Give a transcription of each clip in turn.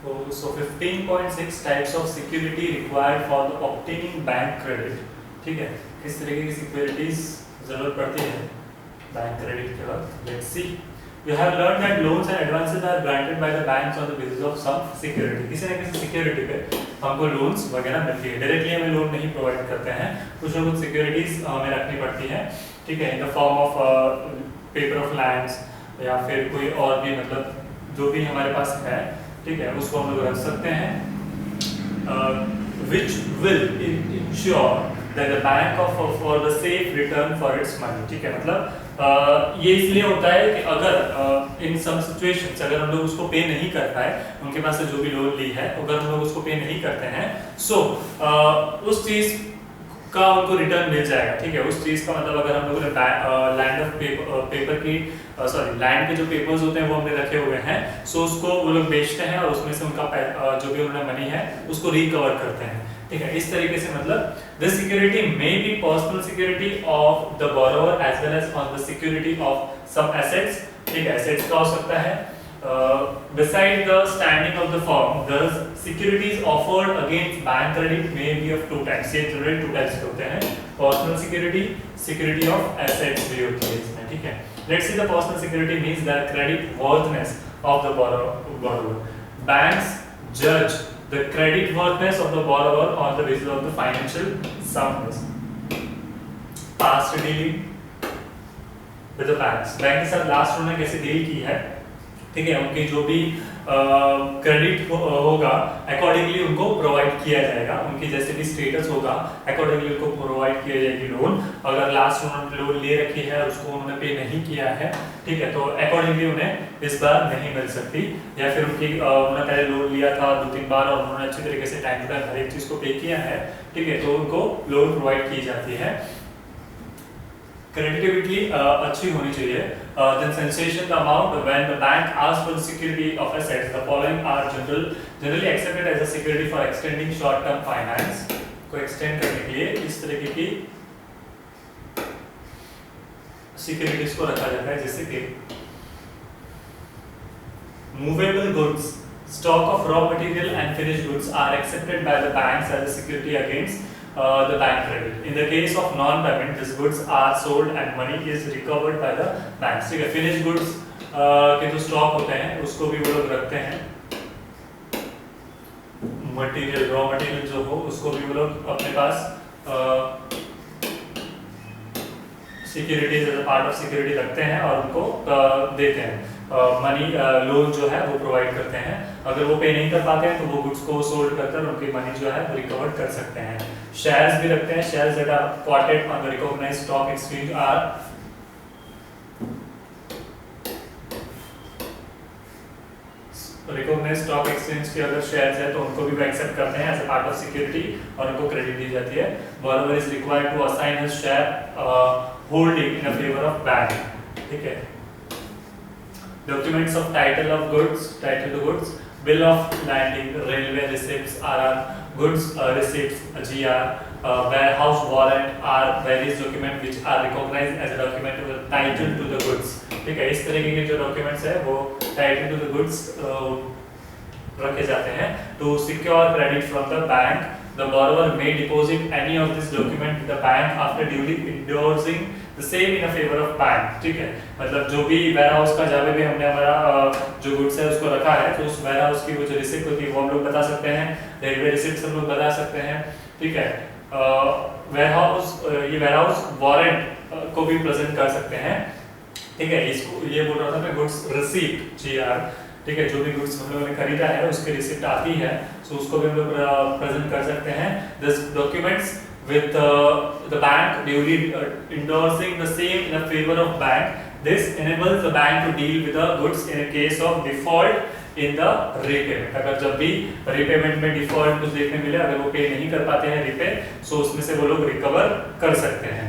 So 15.6 types of security required for the obtaining bank credit. ठीक है, किस तरीके की सिक्योरिटीज जरूरत पड़ती है बैंक क्रेडिट के वक्त? Let's see. You have learned that loans and advances are granted by the banks on the basis of some security. किसी न किसी सिक्योरिटी पे हमको लोन्स वगैरह मिलती है. डायरेक्टली हमें लोन नहीं प्रोवाइड करते हैं, कुछ ना कुछ सिक्योरिटीज हमें रखनी पड़ती है. ठीक है, in the form of paper of lands या फिर कोई और भी, मतलब जो भी हमारे पास है, ठीक है, उसको हम लोग रख सकते हैं. Which will ensure that the bank for the safe return for its money. ठीक है, मतलब ये इसलिए होता है कि अगर इन सम सिचुएशंस अगर हम लोग उसको पे नहीं कर पाए, उनके पास से जो भी लोन ली है अगर हम लोग उसको पे नहीं करते हैं, सो उस चीज का उनको रिटर्न मिल जाएगा. ठीक है, उस चीज का मतलब अगर हम लोगों ने लैंड ऑफ पेपर की लैंड के जो पेपर्स होते हैं वो हमने रखे हुए हैं, सो उसको वो लोग बेचते हैं और उसमें से उनका जो भी उन्होंने मनी है उसको रिकवर करते हैं. ठीक है, इस तरीके से मतलब this security maybe personal security of the borrower as well as on the security of some assets. ठीक है, एसेट्स का हो सकता है. Beside the standing of the firm, the securities offered against bank credit may be of two types. ये generally two types के होते हैं. Personal security, security of assets भी होती है इसमें. ठीक है, let's see the personal security means the credit worthiness of the borrower. Banks judge the credit worthiness of the borrower on the basis of the financial soundness. Past dealing with the banks. Bank के साथ last उन्होंने कैसे deal की है, ठीक है, उनकी जो भी क्रेडिट होगा अकॉर्डिंगली उनको प्रोवाइड किया जाएगा. उनकी जैसे भी स्टेटस होगा अकॉर्डिंगली उनको प्रोवाइड किया जाएगी लोन. अगर लास्ट उन्होंने लोन ले रखी है और उसको उन्होंने पे नहीं किया है, ठीक है, तो अकॉर्डिंगली उन्हें इस बार नहीं मिल सकती. या फिर उनकी उन्होंने पहले लोन लिया था 2-3 बार और उन्होंने अच्छी तरीके से टाइम पर हर एक चीज को पे किया है, ठीक है, तो उनको लोन प्रोवाइड की जाती है. क्रेडिटेबिलिटी अच्छी होनी चाहिए. Then sensation the amount when the bank asks for the security of assets, the following are generally accepted as a security for extending short term finance. को एक्सटेंड करने के लिए इस तरीके की सिक्योरिटीज को रखा जाता है, जैसे कि movable goods, stock of raw material and finished goods are accepted by the banks as a security against the bank credit. In the case of non-payment, these goods are sold and money is recovered by the banks. ठीक है, finished goods के जो stock होते हैं उसको भी वो लोग रखते हैं. मटेरियल, रॉ मटेरियल जो हो उसको भी वो लोग अपने पास securities as a part of security रखते हैं और उनको देते हैं. मनी लोन जो है वो प्रोवाइड करते हैं. अगर वो पे नहीं कर पाते हैं तो वो गुड्स को सोल्ड कर उनकी मनी जो है वो रिकवर कर सकते हैं. शेयर्स भी रखते हैं. Shares that are quoted on the recognised stock exchange are recognised stock exchange के अगर शेयर्स है तो उनको भी एक्सेप्ट करते हैं as a part of security और उनको क्रेडिट दी जाती है. Borrower is required to assign his share holding in favour of bank. ठीक है, documents of title of goods, title to goods, bill of lading, railway receipts, RR, goods receipts, GR, warehouse warrant are various documents which are recognized as a document with title to the goods. ठीक है, इस तरीके के जो documents है वो title to the goods रखे जाते हैं. To secure credit from the bank, the borrower may deposit any of this document to the bank after duly endorsing the same in a favor of bank. ठीक है, मतलब जो भी ware house का जहाँ भी हमने हमारा जो गुड्स है उसको रखा है, तो उस वेयर हाउस की वो जो रिसिप्ट होती है वो हम लोग बता सकते हैं. रेलवे रिसिप्ट हम लोग बता सकते हैं. ठीक है, वेयर हाउस वारंट को भी प्रेजेंट कर सकते हैं. ठीक है, इसको ये बोल रहा था मैं गुड्स रिसिप्ट GR. ठीक है, जो भी गुड्स हम लोगों ने खरीदा है उसकी रिसिप्ट आती है, सो उसको भी हम लोग प्रेजेंट कर सकते हैं. This documents with the bank duly endorsing the same in a favor of bank. This enables the bank to deal with the goods in a case of default in the repayment. अगर जब भी repayment में default कुछ देखने मिले, अगर वो पे नहीं कर पाते हैं repay, so उसमें से वो लोग recover कर सकते हैं.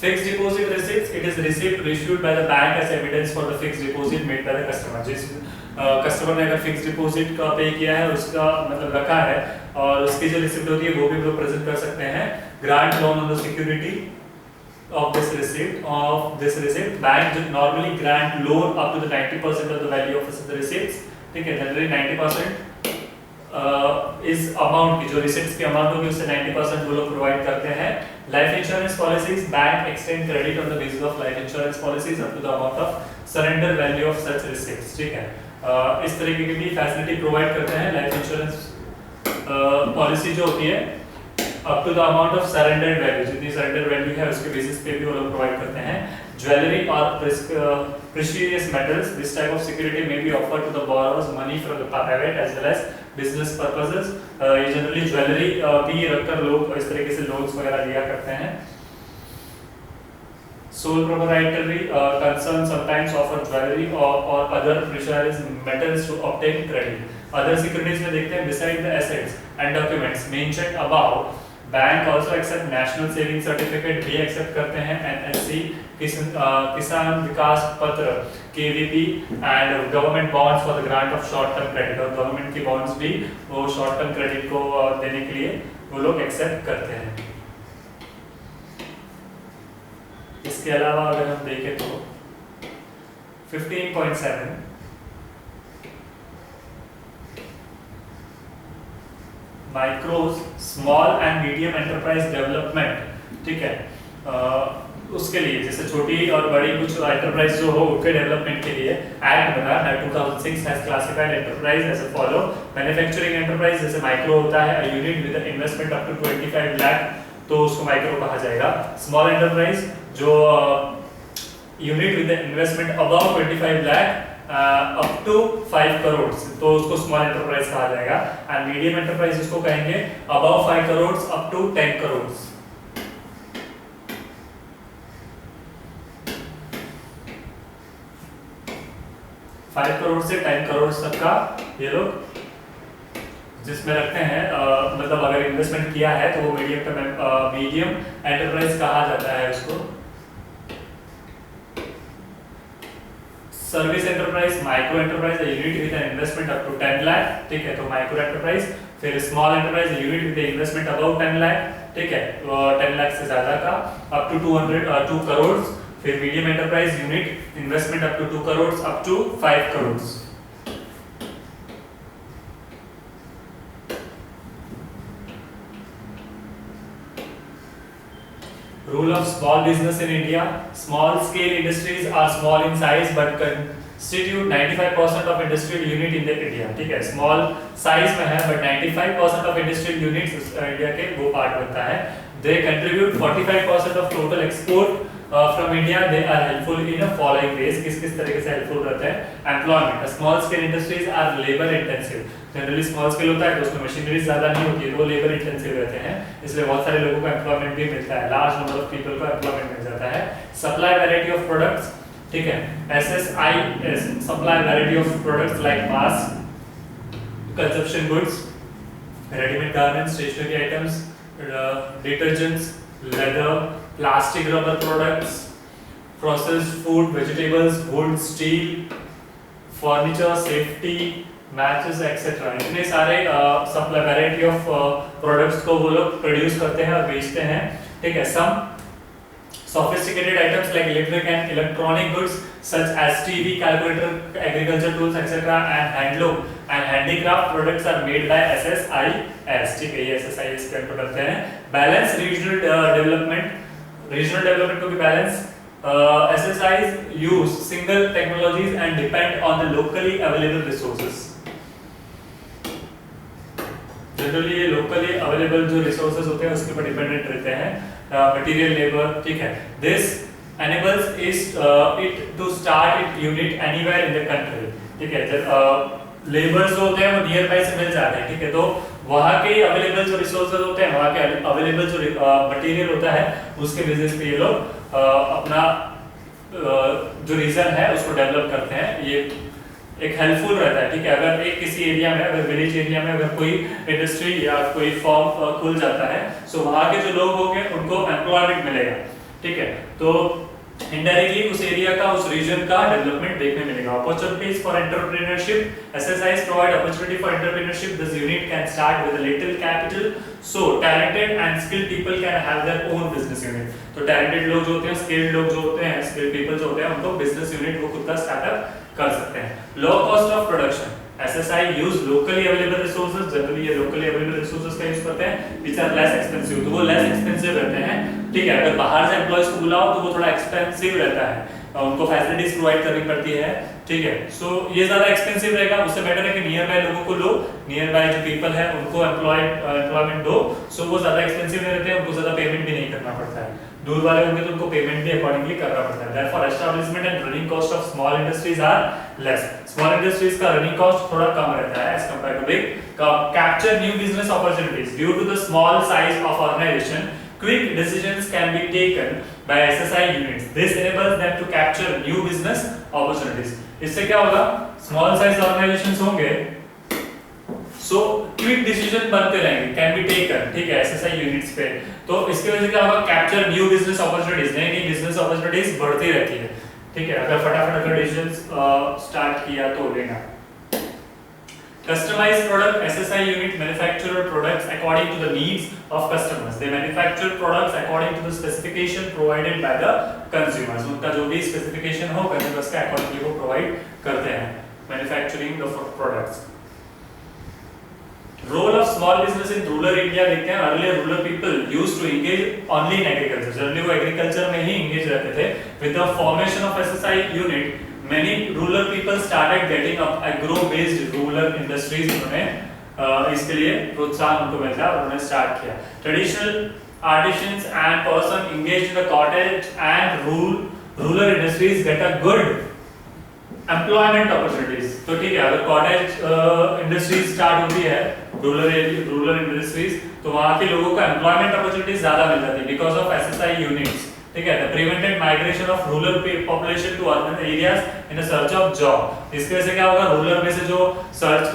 Fixed deposit receipts, it is receipt issued by the bank as evidence for the fixed deposit made by the customer. जिस कस्टमर ने अगर फिक्स डिपॉजिट का पे किया है, उसका मतलब रखा है और उसकी जो रिसिप्ट होती है वो भी हम लोग प्रेजेंट कर सकते हैं. Grant loan on the security of this receipt, bank normally grant loan up to the 90% of the value of the receipts. ठीक है, जनरली 90% इस अमाउंट की जो रिसिप्ट्स की अमाउंट होगी उससे 90% वो लोग प्रोवाइड करते हैं। Life insurance policies, bank extend credit on the basis of life insurance policies up to the amount of surrender value of such receipts, ठीक है। इस तरीके की भी फैसिलिटी प्रोवाइड करते हैं लाइफ इंश्योरेंस पॉलिसी जो होती है, up to the amount of surrender value, जितनी सरेंडर वैल्यू है उसके बेसिस पे भी वो लोग प्रोवाइड करते हैं। ज्वेलरी और precious metals, this type of security may be offered to the borrowers money from the private as well as business purposes. ये जनरली ज्वेलरी भी रखकर लोग इस तरीके से लोन्स वगैरह लिया करते हैं। Sole proprietary concern sometimes offer jewelry or other precious metals to obtain credit. Other securities में देखते हैं, beside the assets and documents mentioned above, bank also accept national saving certificate भी accept करते हैं, NSC, किसान विकास पत्र, KVP and government bonds for the grant of short term credit, और government की बॉन्ड्स भी वो शॉर्ट टर्म क्रेडिट को देने के लिए वो लोग एक्सेप्ट करते हैं। इसके अलावा अगर हम देखें तो 15.7 माइक्रोज small and medium enterprise development, ठीक है, उसके लिए जैसे छोटी और बड़ी कुछ एंटरप्राइज जो हो उनके डेवलपमेंट के लिए एक्ट बना है 2006 has classified enterprise as a follow. Manufacturing enterprise जैसे माइक्रो होता है, a unit with investment up to 25 lakh, तो उसको माइक्रो कहा जाएगा। स्मॉल एंटरप्राइज जो unit with investment above 25 lakh up to 5 crore, तो उसको स्मॉल एंटरप्राइज कहा जाएगा। एंड मीडियम एंटरप्राइज उसको कहेंगे above 5 crore up to 10 crore. 5 crore से 10 करोड़ तक का ये लोग जिसमें रखते हैं, मतलब अगर इन्वेस्टमेंट किया है तो वो मीडियम एंटरप्राइज कहा जाता है उसको। Service enterprise, micro enterprise unit with an investment up to 10 lakh, ठीक है, तो माइक्रो एंटरप्राइज। फिर small enterprise unit with investment above 10 lakh, ठीक है, 10 लाख से ज्यादा का अप टू 2 करोड़। फिर medium enterprise unit investment up to 2 crore up to 5 crore. Rule of small business in India. Small scale industries are small in size but constitute 95% of industrial unit in the India, ठीक है, small size में है but 95% of industrial units India के वो part बनता है। They contribute 45% of total export from India. They are helpful in the following ways. किस तरीके से helpful रहते हैं? Employment. Small scale industries are labor intensive. Generally small scale होता है तो उसमें मशीनरी ज़्यादा नहीं होती है, वो labor intensive रहते हैं, इसलिए बहुत सारे लोगों को employment भी मिलता है, large number of people को employment मिल जाता है। Supply variety of products, ठीक है, SSIS, supply variety of products like mass consumption goods, ready-made garments, stationery items, detergents, leather, plastic rubber products, processed food, vegetables, wood, steel, furniture, safety, matches, etc. इतने सारे supply variety of products को वो लोग produce करते हैं और बेचते हैं, ठीक है। सम sophisticated items like electric and electronic goods such as TV, calculator, agriculture tools, etc. and handloom and handicraft products are made by SSIS, ठीक है, ये SSIS के अंडर करते हैं। Balance regional development को भी balance, SSIs use single technologies and depend on the locally available resources. Generally ये locally available जो रिसोर्सेज होते हैं उसके ऊपर डिपेंडेंट रहते हैं, मटेरियल, लेबर, ठीक है। This enables it to start its unit anywhere in the country, ठीक है। जब लेबर्स जो होते हैं वो नियर बाय से मिल जाते हैं, ठीक है, तो वहाँ के अवेलेबल जो रिसोर्सेज होते हैं, वहाँ के अवेलेबल जो मटेरियल होता है उसके बेसिस पे ये लोग अपना जो रीजन है उसको डेवलप करते हैं। ये एक हेल्पफुल रहता है, ठीक है। अगर एक किसी एरिया में, अगर विलेज एरिया में अगर कोई इंडस्ट्री या कोई फॉर्म खुल जाता है तो वहाँ के जो लोग होंगे उनको एम्प्लॉयमेंट मिलेगा, ठीक है, तो इनडायरेक्टली उस एरिया का, उस रीजन का डेवलपमेंट देखने मिलेगा। Opportunities for entrepreneurship, SSIs provide opportunity for entrepreneurship. This unit can start with a little capital, so talented and skilled people can have their own business unit. तो talented लोग जो होते हैं, स्किल्ड लोग जो होते हैं, स्किल्ड पीपल जो होते हैं, उनको बिजनेस यूनिट वो खुद का स्टार्टअप कर सकते हैं। Low cost of production, SSI use locally available resources, generally ये लोकली अवेलेबल रिसोर्सेज का यूज करते हैं विच आर लेस एक्सपेंसिव, तो वो लेस एक्सपेंसिव रहते हैं, ठीक है। अगर बाहर से एम्प्लॉयज को बुलाओ तो वो थोड़ा एक्सपेंसिव रहता है, उनको फैसिलिटीज प्रोवाइड करनी पड़ती है, ठीक है। सो ये ज्यादा एक्सपेंसिव रहेगा, उससे बेटर है कि नियर बाय लोगों को लो, नियर बाय जो पीपल है उनको एम्प्लॉयमेंट दो, सो वो ज्यादा एक्सपेंसिव नहीं रहते हैं, उनको ज्यादा पेमेंट भी नहीं करना पड़ता है। दूर वाले होंगे तो उनको पेमेंट भी अकॉर्डिंगली करना पड़ता है। Therefore, establishment and running cost of small industries are less. Small industries का running cost थोड़ा कम रहता है as compared to big. Capture new business opportunities due to the small size of organization. Quick decisions can be taken by SSI units. This enables them to capture new business opportunities. इससे क्या होगा? Small size organizations होंगे, so quick decision बनते रहेंगे, can be taken, ठीक है, SSI units पे। तो इसकी वजह से क्या होगा? Capture new business opportunities, नई नई business opportunities बढ़ती रहती है, ठीक है। अगर फटाफट अगर decisions start किया तो लेना। Customized product, SSI unit manufacture products according to the needs of customers. They manufacture products according to the specification provided by the consumers. उनका जो भी specification हो consumers का accordingly वो provide करते हैं। Manufacturing the products. Role of small business in rural India देखते हैं। Earlier rural people used to engage only in agriculture. Generally वो agriculture में ही engage रहते थे। With the formation of SSI unit, many rural people started getting up agro-based rural industries। उन्होंने इसके लिए प्रोत्साहन उनको मिला और उन्होंने start किया। Traditional artisans and person engaged in the cottage and rural industries get a good employment opportunities. तो ठीक है, अगर कॉटेज इंडस्ट्रीज स्टार्ट होती है रूरल इंडस्ट्रीज, तो वहां के लोगों को एम्प्लॉयमेंट अपॉर्चुनिटीज ज्यादा मिल जाती है बिकॉज ऑफ एसएसआई यूनिट्स, ठीक है। The prevented migration of rural population to urban areas in a search of job. इसकी वजह से क्या होगा? रूरल में से जो सर्च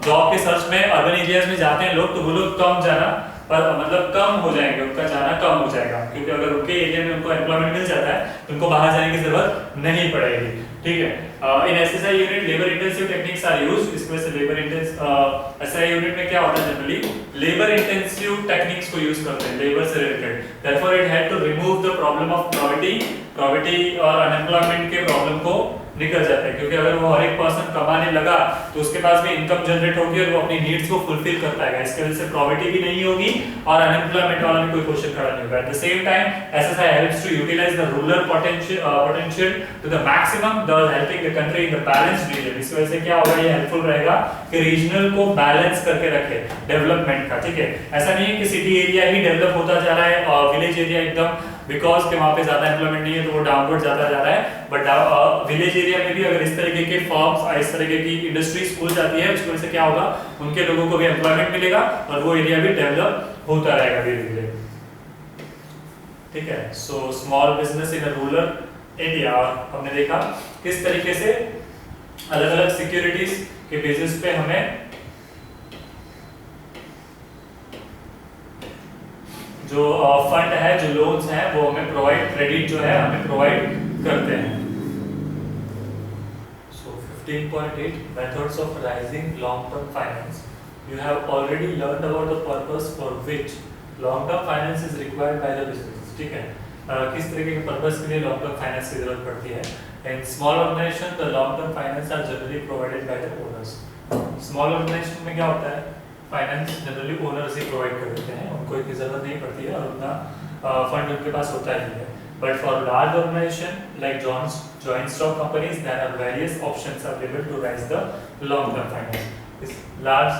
जॉब के सर्च में अर्बन एरियाज में जाते हैं लोग, तो वो लोग कम जाना पर मतलब कम हो जाएंगे, उनका जाना कम हो जाएगा, क्योंकि अगर उनके एरिया में उनको एम्प्लॉयमेंट मिल जाता है तो उनको बाहर जाने की जरूरत नहीं पड़ेगी, ठीक है। In SSI unit labour intensive techniques are used. इस वजह से लेबर इंटेंसिव एसआई यूनिट में क्या होता है? जनरली लेबर इंटेंसिव टेक्निक्स को यूज करते हैं, लेबर से related. Therefore it had to remove the problem of poverty और अनएम्प्लॉयमेंट के प्रॉब्लम को निकल जाता है, क्योंकि अगर वो हर एक पर्सन कमाने लगा तो उसके पास भी इनकम जनरेट होगी और वो अपनी नीड्स को फुलफिल कर पाएगा। इसके वजह से पॉवर्टी भी नहीं होगी और अनएम्प्लॉयमेंट वाला भी कोई क्वेश्चन खड़ा नहीं होगा। At the same time SSI helps to utilise the rural potential to the maximum, thus helping the country in the balanced region। इस वजह से क्या होगा? ये हेल्पफुल रहेगा कि रीजनल को बैलेंस करके रखे डेवलपमेंट का, ठीक है। ऐसा नहीं है कि सिटी एरिया ही डेवलप होता जा रहा है और विलेज एरिया एकदम बिकॉज के वहां पे ज्यादा एम्प्लॉयमेंट नहीं है तो वो डाउनवर्ड जाता जा रहा है। बट विलेज एरिया में भी अगर इस तरीके के फॉर्म्स, इस तरीके की इंडस्ट्रीज खुल जाती है, उसकी वजह से क्या होगा? उनके लोगों को भी एम्प्लॉयमेंट मिलेगा और वो एरिया भी डेवलप होता रहेगा धीरे धीरे, ठीक है। So small business in rural India, हमने देखा किस तरीके से अलग अलग सिक्योरिटीज के बेसिस पे हमें जो फंड है, जो लोन्स हैं, वो हमें प्रोवाइड, क्रेडिट जो है हमें प्रोवाइड करते हैं। सो 15.8 methods of rising long term finance. You have already learned about the purpose for which long term finance is required by the business, ठीक है। किस तरीके के पर्पस के लिए लॉन्ग टर्म फाइनेंस की जरूरत पड़ती है। In small organisation the long term finance are generally provided by the owners. Small organisation में क्या होता है? फाइनेंस जनरली ओनर्स ही प्रोवाइड कर देते हैं, उनको इतनी जरूरत नहीं पड़ती है और उतना फंड उनके पास होता ही है। But for large organisation like joint stock companies there are various options available to raise the long term finance. इस लार्ज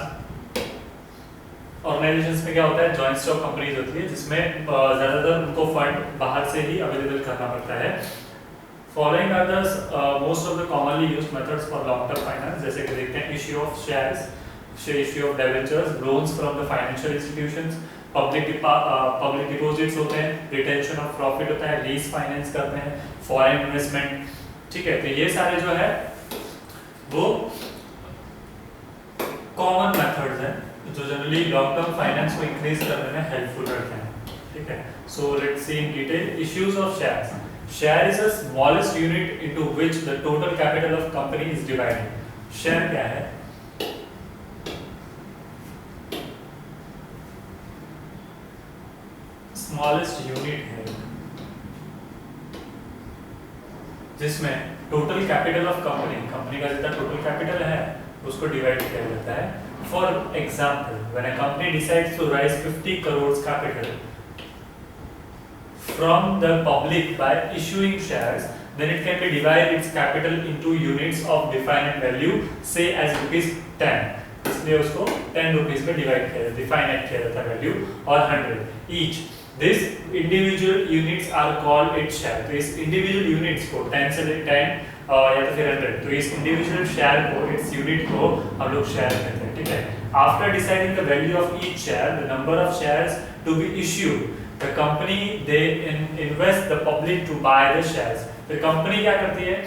ऑर्गेनाइजेशंस में क्या होता है? जॉइंट स्टॉक कंपनीज होती है जिसमें ज्यादातर उनको फंड बाहर से ही अवेलेबल करना पड़ता है। Following are the most of the commonly used methods for long term finance, जैसे कि देखते हैं issue of shares, issue of debentures, loans from the financial institutions, public deposits होते हैं, retention of profit होता है, lease finance करते हैं, foreign investment, ठीक है। तो ये सारे जो है वो common methods हैं जो generally long term finance को increase करने में helpful रहते हैं, ठीक है। So let's see in detail issues of shares. Share is the smallest unit into which the total capital of company is divided. Share क्या है? स्मॉलेस्ट यूनिट है जिसमें टोटल कैपिटल ऑफ कंपनी का जितना टोटल कैपिटल है उसको divide किया जाता है. For example, when a company decides to raise 50 crore capital from the public by issuing shares, then it can be divided its capital into units of definite value, say as rupees 10. इसलिए उसको 10 rupees में divide किया define किया जाता है value, और 100 each. This individual units are called its share. तो इस इंडिविजुअल यूनिट्स को 10 से 10 या तो फिर 100, तो इस इंडिविजुअल शेयर को, इट्स यूनिट को हम लोग शेयर कहते हैं. ठीक है. After deciding the value of each share, the number of shares to be issued, the company they invest the public to buy the shares. The company क्या करती है?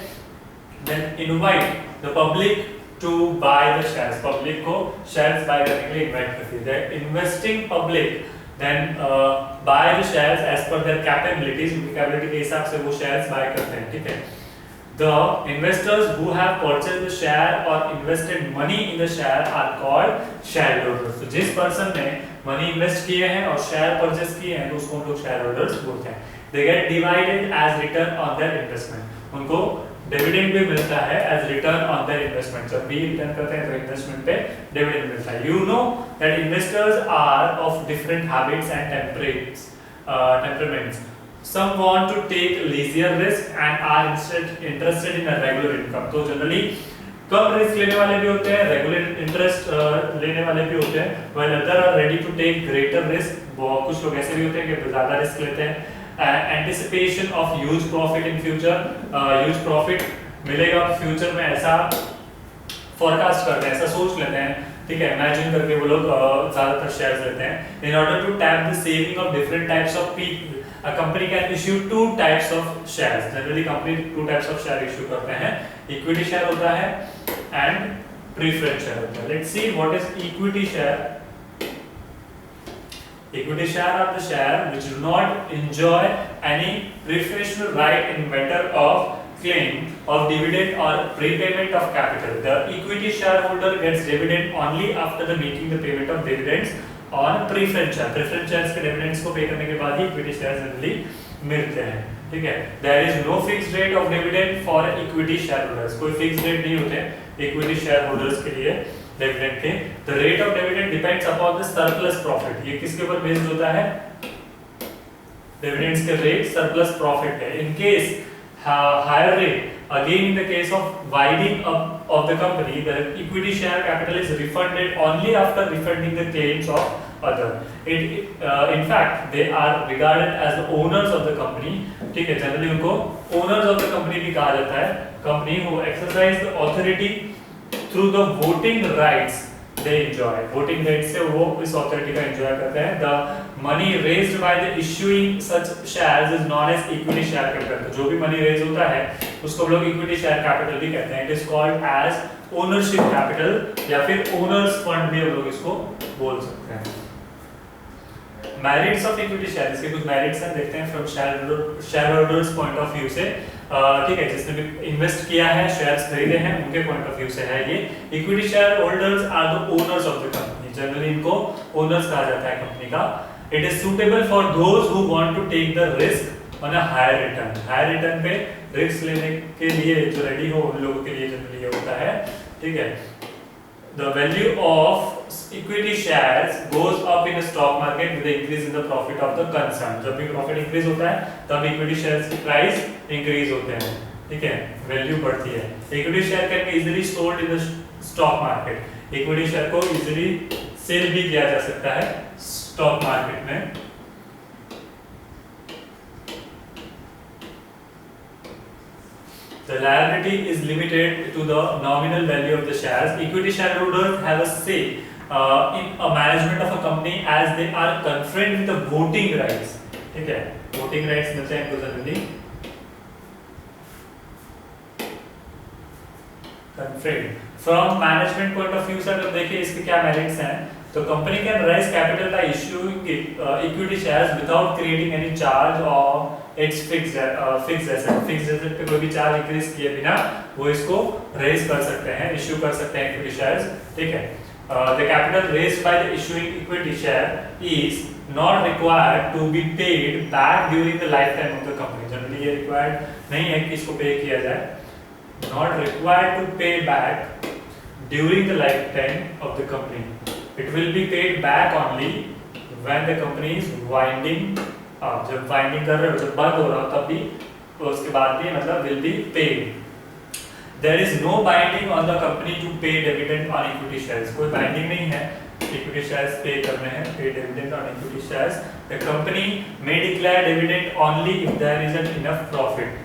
Then invite the public to buy the shares. Public को shares buy करने के लिए invite करती है. The investing public then buy the shares as per their capabilities. उनकी capability के हिसाब से वो shares buy करते हैं. ठीक है. The investors who have purchased the share or invested money in the share are called shareholders. तो जिस person ने मनी इन्वेस्ट किए हैं और शेयर परचेस किए हैं, तो उसको हम लोग शेयर होल्डर्स बोलते हैं. They get divided as return on their investment. उनको डिविडेंड भी मिलता है as return on their investment. जब भी रिटर्न करते हैं तो इन्वेस्टमेंट पे डिविडेंड मिलता है. You know that investors are of different habits and temperaments. Some want to take leisure risk and are interested in a regular income. तो generally कम risk लेने वाले भी होते हैं, रेगुलर इंटरेस्ट लेने वाले भी होते हैं. While other are ready to take greater risk. कुछ लोग ऐसे भी होते हैं कि ज्यादा रिस्क लेते हैं. Anticipation of huge profit in future. Huge profit मिलेगा फ्यूचर में, ऐसा फोरकास्ट करते हैं, ऐसा सोच लेते हैं. ठीक है. इमेजिन करके वो लोग ज्यादातर शेयर्स लेते हैं. In order to tap the saving of different types of people, a company can issue two types of shares. Generally company two types of share issue करते हैं. Equity share होता है and preference share होता है. Let's see what is equity share. Equity share are the share which do not enjoy any preferential right in matter of claim of dividend or prepayment of capital. The equity shareholder gets dividend only after the making the payment of dividends on preference share. Preference shares के dividends को pay करने के बाद ही equity shares generally मिलते हैं. ठीक है. There is no fixed rate of dividend for equity shareholders. कोई fixed rate नहीं होते equity shareholders के लिए dividend के. The rate of dividend depends upon the surplus profit. ये किसके ऊपर based होता है? Dividends के rate surplus profit है. In case higher rate, again in the case of winding up of the company, the equity share capital is refunded only after refunding the claims of other. In fact, they are regarded as the owners of the company. ठीक है. Generally उनको owners of the company भी कहा जाता है. Company who exercise the authority through the voting rights they enjoy. Voting rights से वो इस authority का enjoy करते हैं. The money raised by the issuing such shares is known as equity share capital. जो भी money raise होता है उसको हम लोग equity share capital भी कहते हैं. It is called as ownership capital या फिर owners fund भी हम लोग इसको बोल सकते हैं. Merits of equity share, इसके कुछ merits हैं, देखते हैं from shareholders point of view से. ठीक है. जिसने भी इन्वेस्ट किया है, शेयर्स खरीदे हैं, उनके पॉइंट ऑफ व्यू से है ये. Equity share holders are the owners of the company. Generally इनको ओनर्स कहा जाता है कंपनी का. It is suitable for those who want to take the risk on a higher return. Higher return पे risk लेने के लिए जो रेडी हो उन लोगों के लिए जनरली ये होता है. ठीक है. The value of equity shares goes up in the stock market with the increase in the profit of the concern. जब भी profit increase होता है तब equity shares की price increase होते हैं. ठीक है. Value बढ़ती है. Equity share can be easily sold in the stock market. Equity share को easily sell भी किया जा सकता है stock market में. The liability is limited to the nominal value of the shares. Equity shareholders have a say in a management of a company as they are conferred with the voting rights. ठीक है. Voting rights मिलते हैं इनको generally. Conferred. From management point of view से अगर देखें इसके क्या merits हैं, तो company can raise capital by issuing equity shares without creating any charge or its fixed asset. Fixed asset पे कोई भी चार्ज इंक्रीज किए बिना वो इसको रेज कर सकते हैं, इश्यू कर सकते हैं इक्विटी शेयर्स. ठीक है. The capital raised by the issuing equity share is not required to be paid back during the lifetime of the company. Generally ये रिक्वायर्ड नहीं है कि इसको पे किया जाए. Not required to pay back during the lifetime of the company. It will be paid back only when the company is winding up. जब winding कर रहे हो, जब बंद हो रहा हो तब भी, उसके बाद भी मतलब will be paid. There is no binding on the company to pay dividend on equity shares. कोई binding नहीं है equity shares पे करने हैं, pay dividend on equity shares. The company may declare dividend only if there is enough profit.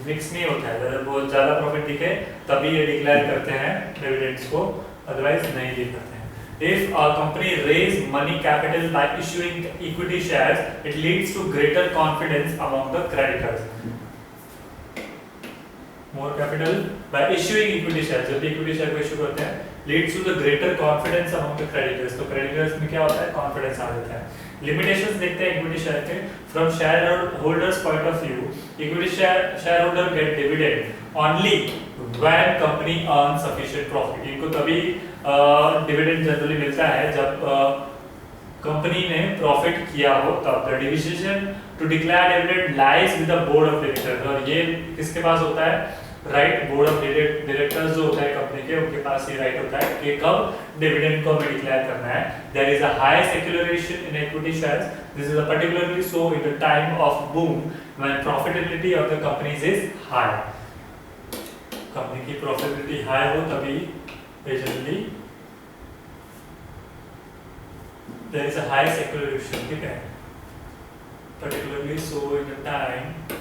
Fix नहीं होता है, अगर बहुत ज़्यादा प्रॉफिट दिखे तभी ये डिक्लेयर करते हैं डिविडेंड्स को, अदरवाइज नहीं दिखाते हैं. If a company raise money capital by issuing equity shares, it leads to greater confidence among the creditors. More capital by issuing equity shares, जब भी equity share को issue करते हैं, leads to the greater confidence among the creditors. तो creditors में क्या होता है, confidence आ जाता है. Limitations देखते हैं equity share के. From shareholders point of view, equity shareholder get dividend only when company earns sufficient profit. इनको तभी dividend generally मिलता है जब कंपनी ने प्रॉफिट किया हो तब. The decision to declare dividend lies with the board of directors. और ये किसके पास होता है, राइट, बोर्ड ऑफ डायरेक्टर्स जो होता है कंपनी के, उनके पास ये राइट होता है कि कब डिविडेंड को हमें डिक्लेयर करना है. There is a high secularization in equity shares. This is particularly so in the time of boom when profitability of the companies is high. Company की प्रॉफिटेबिलिटी हाई हो तभी generally there is a high secularization. ठीक है, particularly so in the time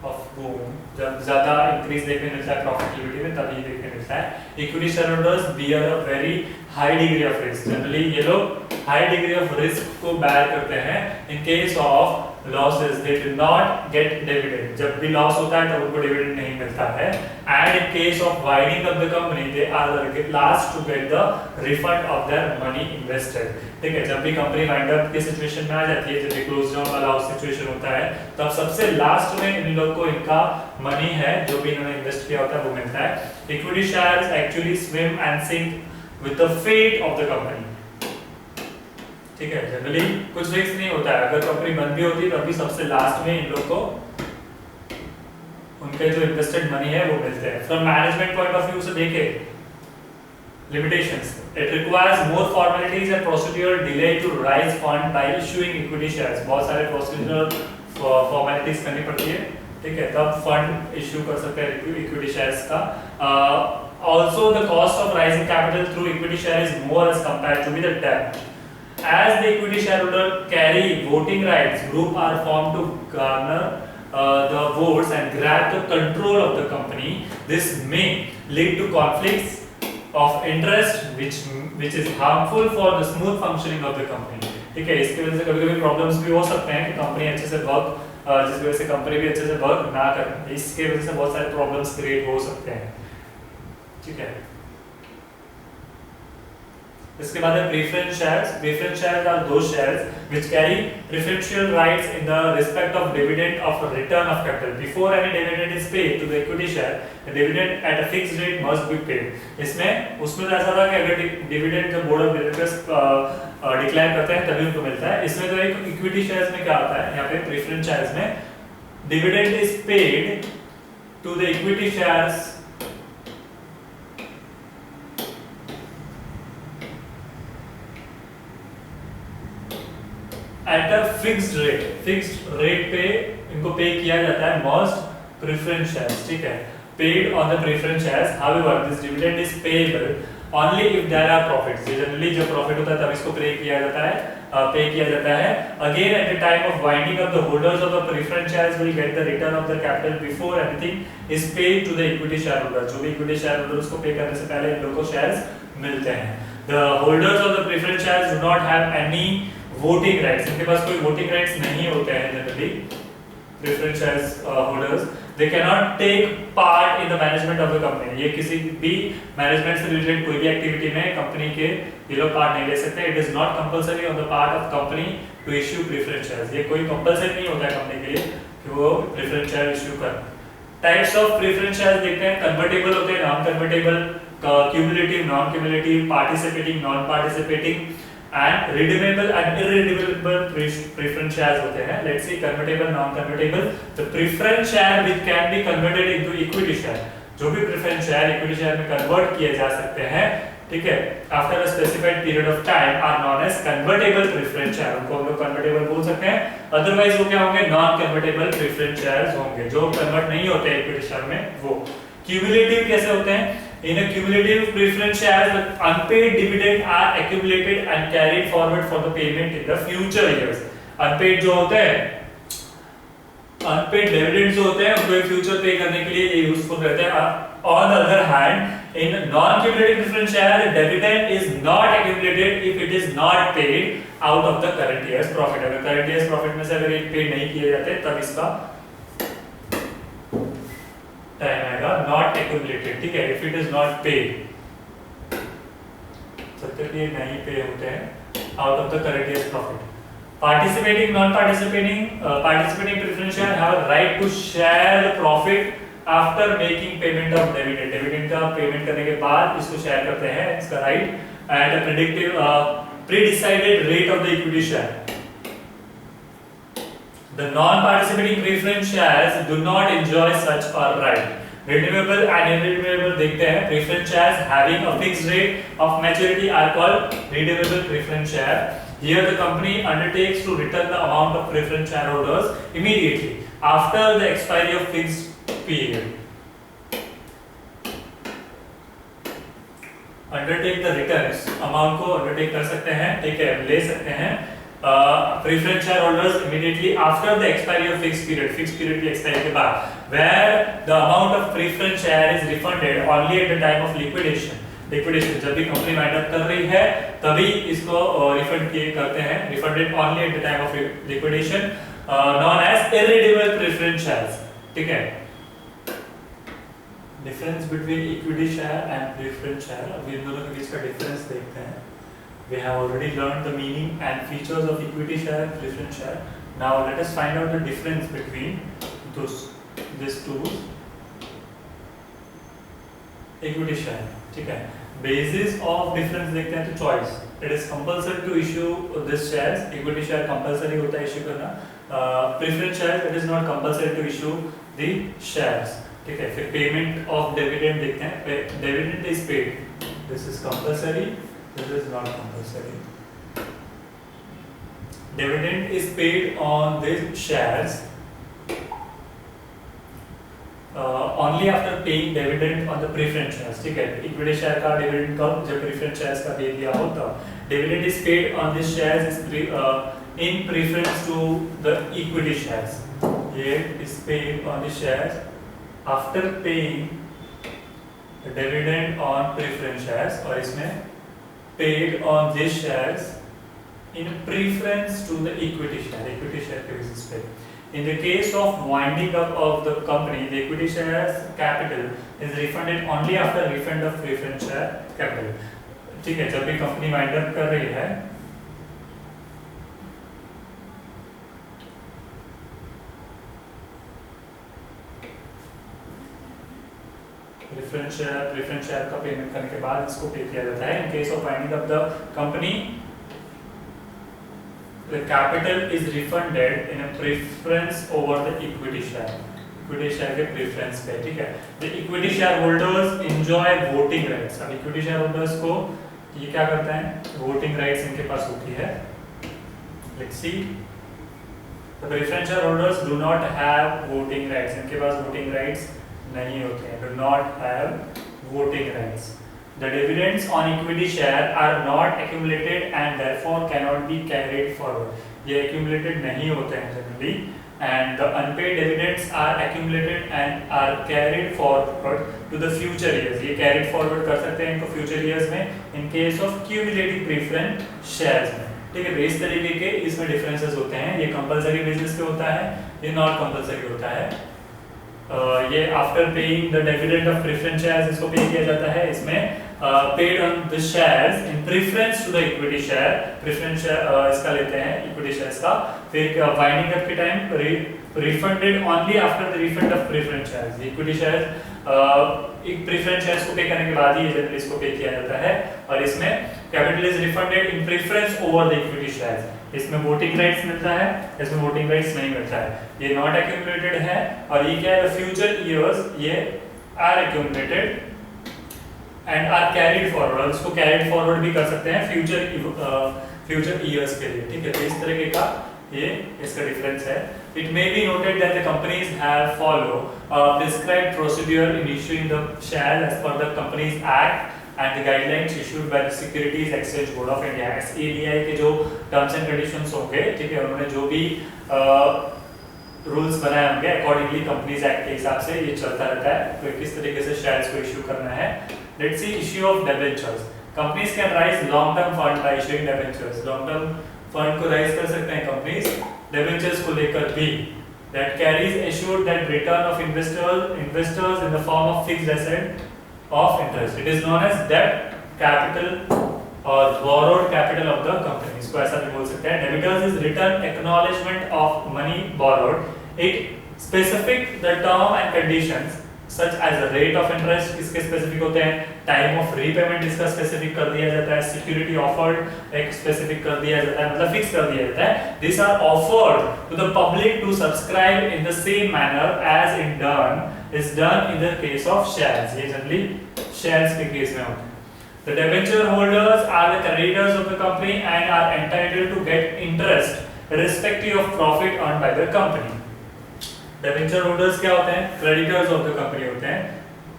of boom, जब ज्यादा increase देखने मिलता है प्रॉफिटेबिलिटी में तभी देखने मिलता है. Equity shareholders bear a very high degree of risk. Generally ये लोग हाई डिग्री ऑफ रिस्क को बेयर करते हैं. इन case of losses they do not gate dividend. जब भी लॉस होता है तब उनको डिविडेंड नहीं मिलता है. And in case of winding off the company they are the last to get the refund of their money invested. ठीक है, जब भी कंपनी वाइंड अप की सिचुएशन में आ जाती है, जब भी क्लोज डाउन वाला सिचुएशन होता है, तब सबसे लास्ट में इन लोग को इनका मनी है जो भी इन्होंने इन्वेस्ट किया होता है वो मिलता है. Equity shares actually swim and sink with the fate of the company. ठीक है, जनरली कुछ फिक्स नहीं होता है. अगर कंपनी बंद भी होती है तब भी सबसे लास्ट में इन लोग को उनके जो इन्वेस्टेड मनी है वो मिलते हैं. From management point of view से देखें, limitations. It requires more formalities and procedural delay to raise fund by issuing equity shares. बहुत सारे procedural formalities करनी पड़ती है. ठीक है, तब फंड इश्यू कर सकते हैं इक्विटी शेयर्स का. Also the cost of raising capital through equity share is more as compared to the debt. As the equity shareholder carry voting rights, group are formed to garner the votes and grab the control of the company. This may lead to conflicts of interest which is harmful for the smooth functioning of the company. ठीक है, इसकी वजह से कभी-कभी problems भी हो सकते हैं कि कंपनी अच्छे से वर्क, जिस वजह से कंपनी भी अच्छे से वर्क ना करे, इसके वजह से बहुत सारे प्रॉब्लम्स क्रिएट हो सकते हैं. ठीक है, इसके बाद है preference shares. Preference shares are those shares which carry preferential rights in the respect of dividend of a return of capital. Before any dividend is paid to the equity share, the dividend at a fixed rate must be paid. इसमें उसमें तो ऐसा था कि अगर dividend जब board of directors declare करते हैं तभी उनको मिलता है. इसमें तो एक इक्विटी शेयर्स में क्या होता है, यहाँ पे प्रेफरेंस शेयर्स में dividend is paid to the equity shares at a fixed rate. Fixed rate पे इनको पे किया जाता है मस्ट प्रेफरेंस शेयर्स. ठीक है, paid on the preference shares. However this dividend is payable only if there are profits. Generally जब profit होता है तब इसको पे किया जाता है. Again at the time of winding up the holders of the preference shares will get the return of the capital before anything is paid to the equity share holder. जो भी equity share holders को pay करने से पहले इन लोगों को shares मिलते हैं. The holders of the preference shares do not have any voting rights. इनके पास कोई वोटिंग राइट्स नहीं होते हैं generally. Preference shares holders they can not take part in the management of the company. ये किसी भी मैनेजमेंट से रिलेटेड कोई भी एक्टिविटी में कंपनी के ये लोग पार्ट नहीं ले सकते. It is not compulsory on the part of company to issue preference shares. ये कोई कंपल्सरी नहीं होता है कंपनी के लिए कि वो प्रेफरेंस शेयर इश्यू कर. टाइप्स ऑफ प्रेफरेंस शेयर्स देखते हैं. कन्वर्टेबल होते हैं, non convertible, cumulative, non cumulative, participating, non participating and redeemable and irredeemable preference shares होते हैं. Let's see convertible, non-convertible. The preference share which can be converted into equity share. जो भी preference share equity share में convert किए जा सकते हैं, ठीक है, after a specified period of time are known as convertible preference share. उनको हम लोग कन्वर्टेबल बोल सकते हैं, अदरवाइज वो क्या होंगे, नॉन कन्वर्टेबल प्रेफरेंस शेयर्स होंगे, जो कन्वर्ट नहीं होते इक्विटी शेयर में वो। क्यूमुलेटिव कैसे होते हैं? In a cumulative preference shares, unpaid dividend are accumulated and carried forward for the payment in the future years. Unpaid जो होते हैं, unpaid dividends जो होते हैं, उनको फ्यूचर पे करने के लिए ये यूजफुल रहते हैं। On the other hand, in non-cumulative preference share, dividend is not accumulated if it is not paid out of the current year's profit. अगर current year's profit में से अगर ये पेड नहीं किए जाते, तब इसका टाइम आएगा नॉट एक्यूमुलेटेड, ठीक है, if it is not paid, सत्तर के नहीं पे होते हैं out of the current years profit. Participating non participating preference share have right to share the profit after making payment of dividend. Dividend का पेमेंट करने के बाद इसको शेयर करते हैं, इसका right at a predecided rate of the equity share. The non-participating preference shares do not enjoy such a right. Redeemable and irredeemable देखते हैं। Preference shares having a fixed rate of maturity are called redeemable preference share. Here the company undertakes to return the amount of preference shareholders immediately after the expiry of fixed period. Undertake the returns, amount को undertake कर सकते हैं, ठीक है, ले सकते हैं। Preference shareholders immediately after the expiry of fixed period की expiry के बाद, where the amount of preference share is refunded only at the time of liquidation. जब भी कंपनी वाइंड अप कर रही है तभी इसको रिफंड किए करते हैं, refunded only at the time of liquidation, known as irredeemable preference shares, ठीक है। Difference between equity share and preference share, अभी इन दोनों के बीच का difference देखते हैं। We have already learned the meaning and features of equity share and preference share. Now let us find out the difference between these two. Equity share, ठीक है। Basis of difference देखते हैं तो choice. It is compulsory to issue this shares. Equity share compulsory होता है issue करना. Preference share it is not compulsory to issue the shares, ठीक है। फिर payment of dividend देखते हैं। Dividend is paid. This is compulsory. This is not compulsory. Dividend is paid on these shares only after paying dividend on the preference shares, ठीक है। Equity share का dividend कब, जब प्रेफरेंस शेयर्स का दे दिया हो तब। Dividend is paid on this shares in preference to the equity shares. ये is paid on the shares after paying the dividend on preference shares, और इसमें paid on these shares in preference to the equity share के basis पे. In the case of winding up of the company, the equity shares capital is refunded only after refund of preference share capital. ठीक है, जब भी company wind up कर रही है preference share का पेमेंट करने के बाद इसको पे किया जाता है। In case of winding up the company, the capital is refunded in a preference over the equity share के प्रेफरेंस पे, ठीक है। The equity shareholders enjoy voting rights. अब equity shareholders को ये क्या करते हैं, voting rights इनके पास होती है। Let's see. The preference shareholders do not have voting rights. इनके पास voting rights नहीं होते हैं, do not have voting rights. The dividends on equity share are not accumulated and therefore cannot be carried forward. ये accumulated नहीं होते हैं generally, and the unpaid dividends are accumulated and are carried forward to the future years. ये carried forward कर सकते हैं इनको future years में in case of cumulative preference shares में, ठीक है। तो इस तरीके के इसमें differences होते हैं। ये compulsory basis पे होता है, ये not compulsory होता है। ये after paying the dividend of preference shares इसको पे किया जाता है। इसमें paid on the shares in preference to the equity share, preference इसका लेते हैं इक्विटी शेयर्स का। फिर वाइंडिंग अप के time refunded only after the refund of preference shares. Equity shares एक प्रेफरेंस शेयर्स को पे करने के बाद ही जनरली इसको पे किया जाता है, और इसमें capital is refunded in preference over the equity shares. इसमें वोटिंग राइट्स मिलता है, इसमें वोटिंग राइट्स नहीं मिलता है। ये नॉट एक्यूमुलेटेड है, और ये क्या है, फ्यूचर ईयर्स ये are accumulated and are carried forward, उसको कैरिड फॉरवर्ड भी कर सकते हैं फ्यूचर ईयर्स के लिए, ठीक है। तो इस तरीके का ये इसका डिफरेंस है। It may be noted that the companies have follow prescribed procedure in issuing the share as per the companies act and the guidelines issued by the Securities Exchange Board of India, SEBI के जो terms and conditions होंगे, ठीक है, उन्होंने जो भी rules बनाए होंगे अकॉर्डिंगली कंपनीज एक्ट के हिसाब से ये चलता रहता है। तो किस तरीके से शेयर्स को इश्यू करना है। Let's see issue of debentures. Companies can rise long term fund bye issuing debentures. Long term fund को राइज कर सकते हैं कंपनीज डिबेंचर्स को लेकर भी। that carries assured that return of investors in the form of fixed asset of interest. It is known as debt capital or borrowed capital of the company. इसको ऐसा भी बोल सकते हैं. Debitors is return acknowledgement of money borrowed. It specific the term and conditions such as the rate of interest इसके specific होते हैं. Time of repayment इसका specific कर दिया जाता है. Security offered एक specific कर दिया जाता है, मतलब fix कर दिया जाता है. These are offered to the public to subscribe in the same manner as is done in the case of shares. ये generally shares के case में होता है. The debenture holders are the creditors of the company and are entitled to get interest irrespective of profit earned by the company. Debenture holders क्या होते हैं? Creditors of the company होते हैं.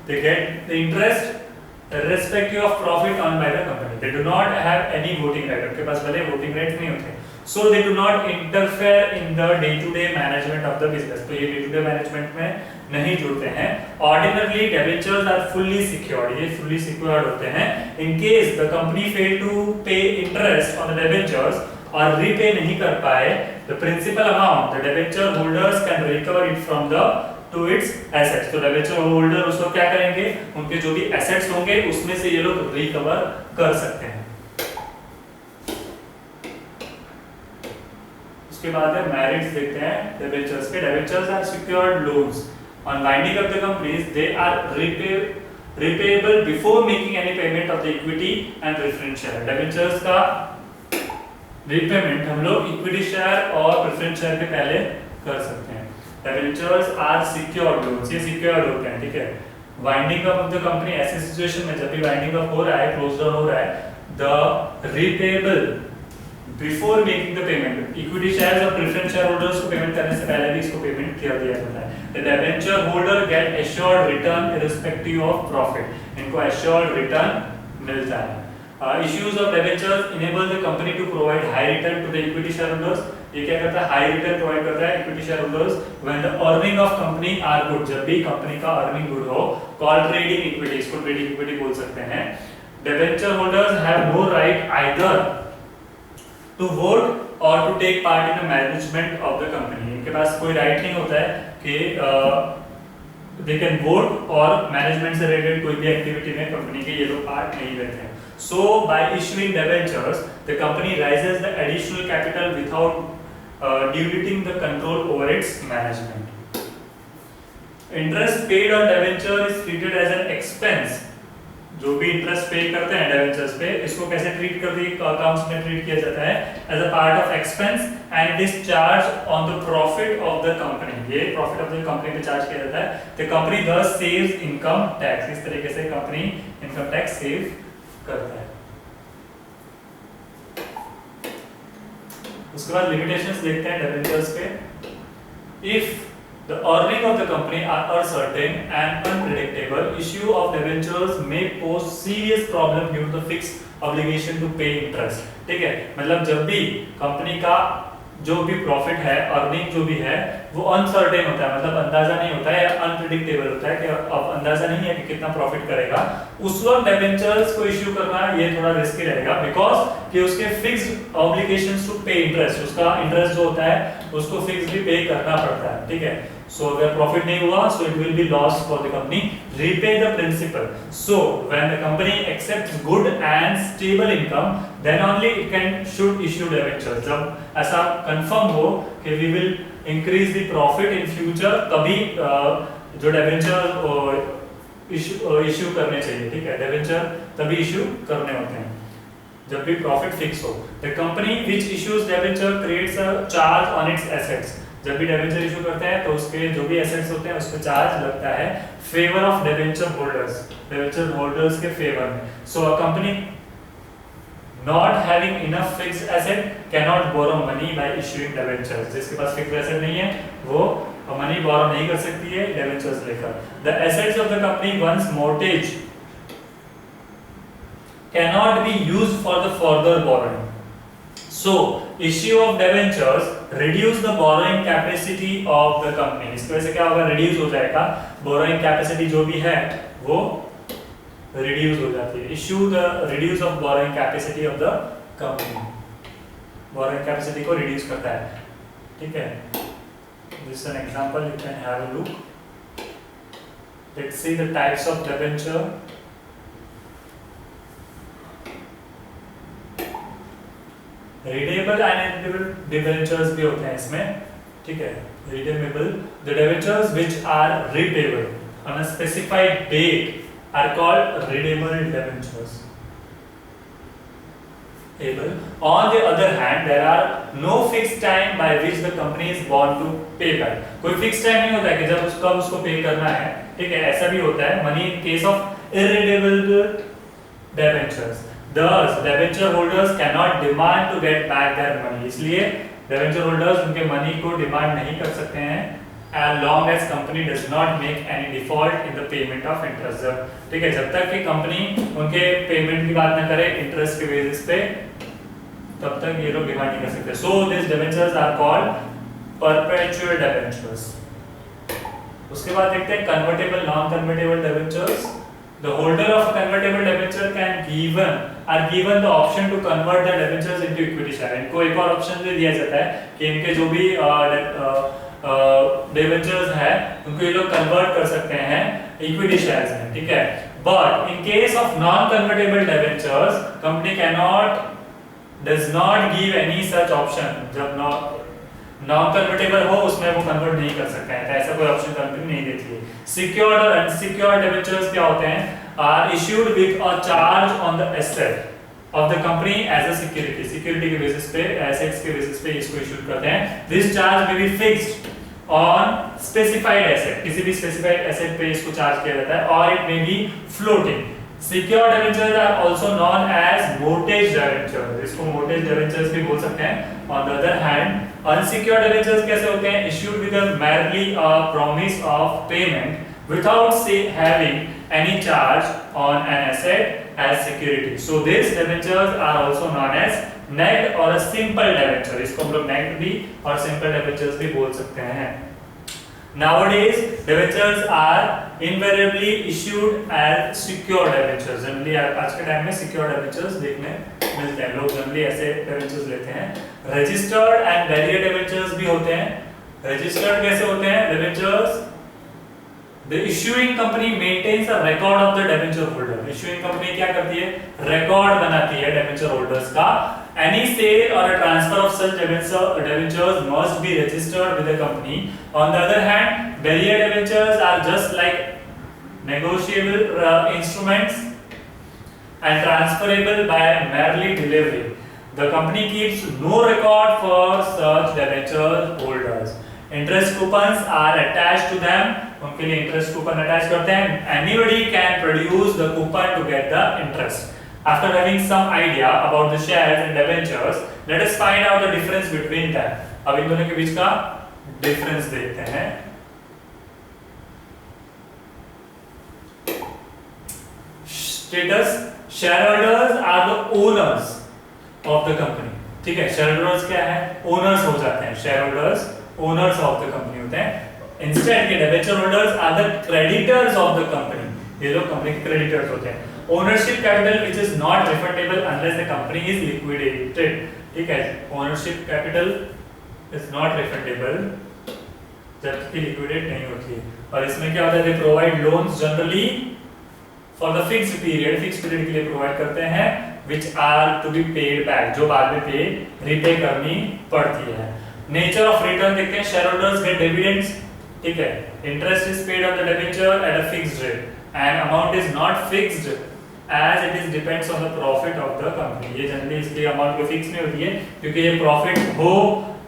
They get the interest irrespective of profit earned by the company. They do not have any voting right. उनके पास भले voting rights नहीं होते. So they do not interfere in the day-to-day management of the business. तो ये day-to-day management में नहीं जुड़ते हैं. Ordinarily debentures are fully secured. ये fully secured होते हैं. In case the company fail to pay interest on the debentures और repay नहीं कर पाए, the principal amount the debenture holders can recover it from the to its assets. तो debenture holder उसको क्या करेंगे? उनके जो भी assets होंगे उसमें से ये लोग recover कर सकते हैं. उसके बाद है merits देखते हैं debentures के. Debentures are secured loans. On winding up the companies, they are repayable before making any payment of the equity and preference share. Debentures का repayment हम लोग equity share और preference share के पहले कर सकते हैं. Debentures are secured loans. ये secured होते हैं, ठीक है. Winding up of the company ऐसे situation में जब भी winding up हो रहा है, close down हो रहा है, the repayable before making the payment, equity shares और preference shareholders को payment करने से पहले भी इसको payment कर दिया जाता है. The debenture holder get assured return irrespective of profit. इनको assured return मिलता है. Issues of debentures enable the company to provide high return to the equity shareholders. ये क्या करता है? High return provide करता है equity shareholders when the earning of company are good. जब भी company का earning good हो, call trading equity, इसको trading equity बोल सकते हैं. Debenture holders have no right either to vote or to take part in the management of the company. इनके पास कोई right नहीं होता है कि they can vote और management से related कोई भी activity में company के ये लोग part नहीं लेते हैं. So by issuing debentures, the company raises the additional capital without diluting the control over its management. Interest paid on debenture is treated as an expense. जो भी इंटरेस्ट पे करते हैं डिबेंचर्स पे, इसको कैसे ट्रीट कर दिए अकाउंट्स में ट्रीट किया जाता है as a part of expense and it is charge on the profit of the company. ये प्रॉफिट ऑफ द कंपनी पे चार्ज किया जाता है. The company thus saves income tax. इस तरीके से कंपनी इनकम टैक्स सेव करता है. उसके बाद लिमिटेशंस देखते हैं डिबेंचर्स पे. If the earning of the company are uncertain and unpredictable, issue of debentures may pose serious problem due to the fixed obligation to pay interest. ठीक है, मतलब जब भी कंपनी का जो भी प्रॉफिट है, अर्निंग जो भी है, वो अनसर्टेन होता है, मतलब अंदाजा नहीं होता है या अनप्रेडिक्टेबल होता है कि अब अंदाजा नहीं है कि कितना प्रॉफिट करेगा. उस वक्त डिबेंचर्स को इश्यू करना ये थोड़ा रिस्की रहेगा बिकॉज कि उसके फिक्स्ड ऑब्लिगेशंस टू पे इंटरेस्ट, उसका इंटरेस्ट जो होता है उसको फिक्स्डली पे करना पड़ता है. ठीक है, so अगर प्रॉफिट नहीं हुआ so it will be loss for the company. Repay the principal. So when the company accepts good and stable income, then only it should issue debentures. जब ऐसा कंफर्म हो कि we will increase the profit in future, तभी जो debenture issue करने चाहिए. ठीक है, डिबेंचर तभी इश्यू करने होते हैं जब भी प्रॉफिट फिक्स हो. The company which issues debenture creates a charge on its assets. जब भी डिबेंचर इशू करते हैं तो उसके जो भी एसेट्स होते हैं उस पर चार्ज लगता है. फेवर ऑफ डिबेंचर होल्डर्स के फेवर में. So a company not having enough fixed asset cannot borrow money by issuing debentures. जिसके पास fixed asset नहीं है वो मनी borrow नहीं कर सकती है debentures लेकर. The assets of the company once mortgaged cannot be used for the further borrowing. So issue of debentures reduce the borrowing capacity of the company. इसकी वजह से क्या होगा, reduce हो जाएगा borrowing capacity जो भी है वो रिड्यूस हो जाती है. Issue the reduce of borrowing capacity of the company, borrowing capacity को रिड्यूस करता है. ठीक है, this an example, you can have a look. Let's see the types of debenture. Redeemable and redeemable debentures भी होते हैं इसमें. ठीक है, redeemable the debentures which are repayable on a specified date are called redeemable debentures. On the other hand, there are no fixed time by which the company is bound to pay back. कोई fixed time नहीं होता है कि जब उसको पे करना है. ठीक है, ऐसा भी होता है. Money in case of irredeemable debentures. Thus, debenture holders cannot demand to get back their money. इसलिए debenture holders उनके money को demand नहीं कर सकते हैं as long as company does not make any default in the payment of interest. ठीक है, जब तक कि कंपनी उनके पेमेंट की बात ना करे इंटरेस्ट के बेसिस पे, तब तक ये लोग डिमांड नहीं कर सकते. So this debentures are called perpetual debentures. उसके बाद देखते हैं convertible non convertible debentures. The holder of a convertible debenture are given the option to convert the debentures into equity share. इनको एक और ऑप्शन दे दिया जाता है कि इनके जो भी डिबेंचर्स है उनको ये लोग कन्वर्ट कर सकते हैं इक्विटी शेयर्स में. ठीक है, but in case of non convertible debentures company does not give any such option. जब नॉन कन्वर्टेबल हो उसमें वो कन्वर्ट नहीं कर सकते हैं, तो ऐसा कोई ऑप्शन कंपनी नहीं देती है. सिक्योर्ड और अनसिक्योर्ड डिबेंचर्स क्या होते हैं, are issued with a charge on the asset of the company as a security के बेसिस पे, assets के बेसिस पे इसको इशू करते हैं. This charge may be fixed on specified asset, किसी भी specified asset पे इसको चार्ज किया जाता है, और it may be floating. Secured debentures are also known as mortgage debentures. इसको mortgage debentures भी बोल सकते हैं. On the other hand, unsecured debentures कैसे होते हैं, issued with a merely a promise of payment without having any charge on an asset as security. So these debentures are also known as negged or a simple debenture. इसको हम लोग negged भी और simple debentures भी बोल सकते हैं. Nowadays debentures are invariably issued as secured debentures. Generally आज के टाइम में secured debentures देखने मिलते हैं. लोग generally ऐसे debentures लेते हैं. Registered and barrier debentures भी होते हैं. Registered कैसे होते हैं debentures? The issuing company maintains a record of the debenture holder. Issuing company क्या करती है, record बनाती है debenture holders का. Any sale or a transfer of such debentures must be registered with the company. On the other hand, barrier debentures are just like negotiable instruments and transferable by merely delivery. The company keeps no record for such debenture holders. Interest coupons are attached to them. उनके लिए interest coupon attach करते हैं. Anybody can produce the coupon to get the interest. After having some idea about the shares and debentures, let us find out the difference between them. अब इन दोनों के बीच का difference देखते हैं. Status: shareholders are the owners of the company. ठीक है, shareholders क्या है, owners हो जाते हैं. shareholders owners of the company होते हैं. Instead के debenture holders are the creditors of the company. ये लोग company के creditors होते हैं. Ownership capital which is not refundable unless the company is liquidated. ठीक है, ownership capital is not refundable जब तक कि liquidate नहीं होती है. और इसमें क्या होता है, they provide loans generally for the fixed period के लिए provide करते हैं, which are to be paid back, जो बाद में repay करनी पड़ती है. Nature of return देखते हैं. shareholders get dividends. ठीक है, interest is paid on the debenture at a fixed rate and amount is not fixed as it is depends on the profit of the company. ये generally इसकी amount को fix नहीं होती है क्योंकि ये प्रॉफिट हो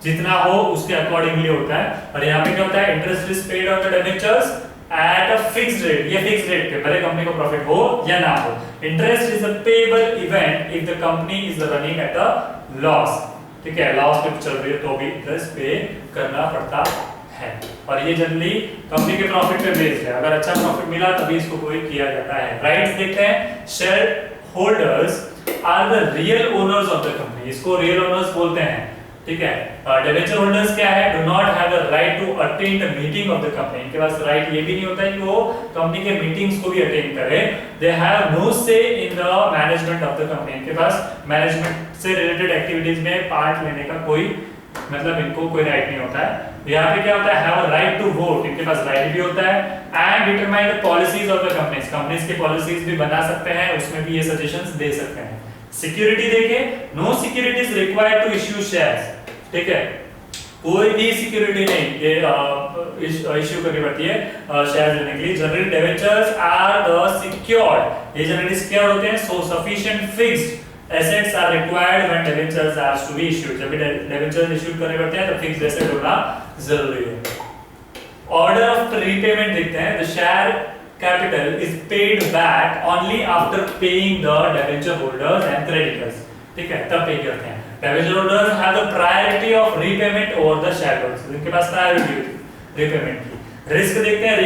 जितना हो उसके अकॉर्डिंगली होता है. और यहाँ पे क्या होता है, interest is paid on the debentures eight a fixed rate, ये फिक्स्ड रेट पे, भले कंपनी को प्रॉफिट हो या ना हो। Interest is a payable event if the company is running at a loss, ठीक है, लॉस पे चल रही है तो भी इंटरेस्ट पे करना पड़ता है। और ये जनरली कंपनी के प्रॉफिट पे बेस्ड है, अगर अच्छा प्रॉफिट मिला तभी इसको कोई किया जाता है। राइट्स देखते हैं, share holders are the real owners of the company, इसको रियल ओनर्स बोलते हैं, ठीक है। डिबेंचर होल्डर्स क्या है, do not have the right to attend the meeting of the company, इनके पास राइट ये भी नहीं होता है कि वो कंपनी के मीटिंग्स को भी अटेंड करे। दे हैव नो से इन the management of the company, इनके पास मैनेजमेंट से रिलेटेड एक्टिविटीज में पार्ट लेने का कोई मतलब इनको कोई राइट नहीं होता है। यहाँ पे क्या होता है, have a right to vote, इनके पास राइट भी होता है। And determine the policies of the companies, companies की पॉलिसीज भी बना सकते हैं, उसमें भी ये सजेशंस दे सकते हैं। सिक्योरिटी देखें, no securities required to issue shares, ठीक है, कोई भी सिक्योरिटी नहीं ये इश्यू करनी पड़ती है शेयर लेने के लिए। Generally debentures are the secured, ये जनरली सिक्योर होते हैं, so sufficient fixed assets are required when debentures are to be issued, जब भी debentures issued करने पड़ते हैं तो fixed asset होना जरूरी है। Order of repayment देखते हैं, the share capital is paid back only after paying the debenture holders and creditors, ठीक है, तब पे करते हैं। debenture holders have the priority of repayment over the shareholders, इनके पास priority होती है repayment की। रिस्क देखते हैं,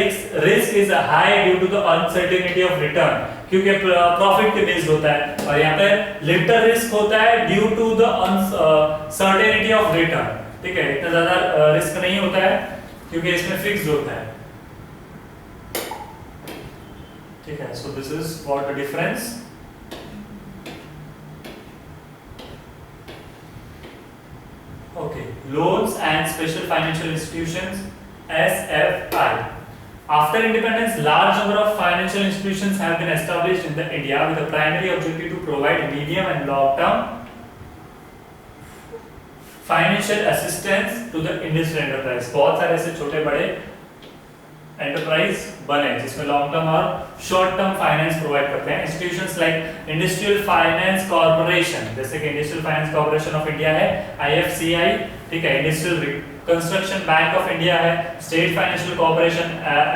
risk is high due to the uncertainty of return, क्योंकि प्रॉफिट पे बेस्ड होता है, और यहाँ पे लिमिटेड रिस्क होता है due to the uncertainty of return, ठीक है, इतना ज्यादा रिस्क नहीं होता है क्योंकि इसमें फिक्स्ड होता है, ठीक है। So this is what the difference. Okay, loans and special financial institutions, SFI. After independence, large number of financial institutions have been established in India with the primary objective to provide medium and long-term financial assistance to the industrial enterprise. बहुत सारे ऐसे छोटे बड़े enterprise बने जिसमें long term और short term finance provide करते हैं। Institutions like industrial finance corporation, जैसे कि industrial finance corporation of India है IFCI, ठीक है, industrial construction bank of India है, स्टेट फाइनेंशियल कॉर्पोरेशन